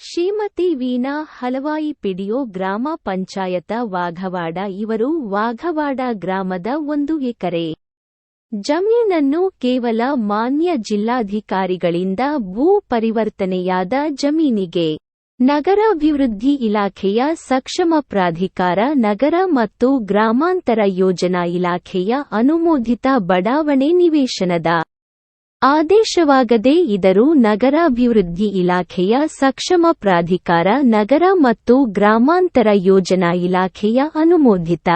Shrimati Veena ಹಲವಾಯಿ PDO ಗ್ರಾಮ ಪಂಚಾಯತ ವಾಘವಾಡ ಇವರು ವಾಘವಾಡ ಗ್ರಾಮದ 1 ಎಕರೆ ಜಮೀನನ್ನು ಕೇವಲ ಮಾನ್ಯ ಜಿಲ್ಲಾಧಿಕಾರಿಗಳಿಂದ ಭೂ ಪರಿವರ್ತನೆಯಾದ ಜಮೀನಿಗೆ ನಗರಾಭಿವೃದ್ಧಿ ಇಲಾಖೆಯ ಸಕ್ಷಮ ಪ್ರಾಧಿಕಾರ ನಗರ ಮತ್ತು ಗ್ರಾಮಾಂತರ ಯೋಜನಾ ಇಲಾಖೆಯ ಅನುಮೋದಿತ ಬಡಾವಣೆ ನಿವೇಶನದ ಆದೇಶವಾಗದೆ ಇದರೂ ನಗರಾಭಿವೃದ್ಧಿ ಇಲಾಖೆಯ ಸಕ್ಷಮ ಪ್ರಾಧಿಕಾರ ನಗರ ಮತ್ತು ಗ್ರಾಮಾಂತರ ಯೋಜನಾ ಇಲಾಖೆಯ ಅನುಮೋದಿತ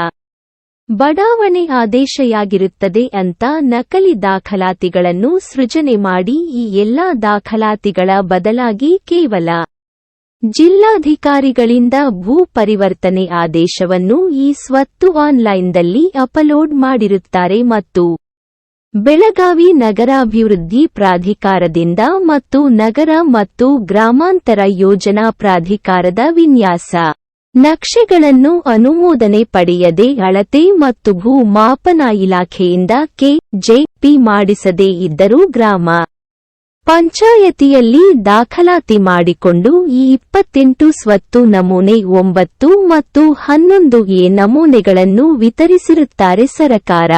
ಬಡಾವಣೆ ಆದೇಶಯಾಗಿರುತ್ತದೆ ಅಂತ ನಕಲಿ ದಾಖಲಾತಿಗಳನ್ನು ಸೃಜನೆ ಮಾಡಿ ಈ ಎಲ್ಲಾ ದಾಖಲಾತಿಗಳ ಬದಲಾಗಿ ಕೇವಲ ಜಿಲ್ಲಾಧಿಕಾರಿಗಳಿಂದ ಭೂ ಪರಿವರ್ತನೆ ಆದೇಶವನ್ನು ಈ ಸ್ವತ್ತು ಆನ್ಲೈನ್ದಲ್ಲಿ ಅಪಲೋಡ್ ಮಾಡಿರುತ್ತಾರೆ ಮತ್ತು ಬೆಳಗಾವಿ ನಗರಾಭಿವೃದ್ಧಿ ಪ್ರಾಧಿಕಾರದಿಂದ ಮತ್ತು ನಗರ ಮತ್ತು ಗ್ರಾಮಾಂತರ ಯೋಜನಾ ಪ್ರಾಧಿಕಾರದ ವಿನ್ಯಾಸ ನಕ್ಷೆಗಳನ್ನು ಅನುಮೋದನೆ ಪಡೆಯದೆ ಅಳತೆ ಮತ್ತು ಭೂ ಮಾಪನ ಇಲಾಖೆಯಿಂದ ಕೆ.ಜೆ.ಪಿ. ಮಾಡಿಸದೇ ಇದ್ದರೂ ಗ್ರಾಮ ಪಂಚಾಯತಿಯಲ್ಲಿ ದಾಖಲಾತಿ ಮಾಡಿಕೊಂಡು ಈ 28 ಸ್ವತ್ತು ನಮೂನೆ 9 ಮತ್ತು 11 ನಮೂನೆಗಳನ್ನು ವಿತರಿಸಿರುತ್ತಾರೆ ಸರಕಾರ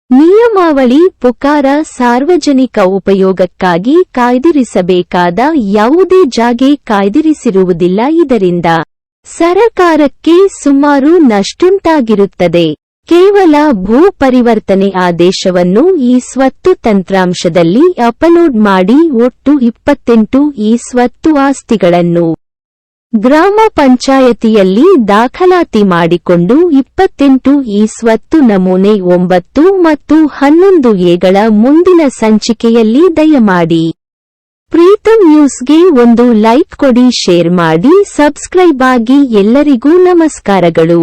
ನಿಯಮಾವಳಿ ಪುಕಾರ ಸಾರ್ವಜನಿಕ ಉಪಯೋಗಕ್ಕಾಗಿ ಕಾಯ್ದಿರಿಸಬೇಕಾದ ಯಾವುದೇ ಜಾಗೆ ಕಾಯ್ದಿರಿಸಿರುವುದಿಲ್ಲ ಇದರಿಂದ ಸರಕಾರಕ್ಕೆ ಸುಮಾರು ನಷ್ಟುಂಟಾಗಿರುತ್ತದೆ ಕೇವಲ ಭೂ ಪರಿವರ್ತನೆ ಆದೇಶವನ್ನು ಈ ಸ್ವತ್ತು ತಂತ್ರಾಂಶದಲ್ಲಿ ಅಪಲೋಡ್ ಮಾಡಿ ಒಟ್ಟು 28 ಈ ಸ್ವತ್ತು ಆಸ್ತಿಗಳನ್ನು ಗ್ರಾಮ ಪಂಚಾಯತಿಯಲ್ಲಿ ದಾಖಲಾತಿ ಮಾಡಿಕೊಂಡು 28 ಈ ಸ್ವತ್ತು ನಮೂನೆ 9 ಮತ್ತು 11 ಮುಂದಿನ ಸಂಚಿಕೆಯಲ್ಲಿ ದಯಮಾಡಿ ಪ್ರೀತಮ್ ನ್ಯೂಸ್ಗೆ ಒಂದು ಲೈಕ್ ಕೊಡಿ ಶೇರ್ ಮಾಡಿ ಸಬ್ಸ್ಕ್ರೈಬ್ ಆಗಿ ಎಲ್ಲರಿಗೂ ನಮಸ್ಕಾರಗಳು.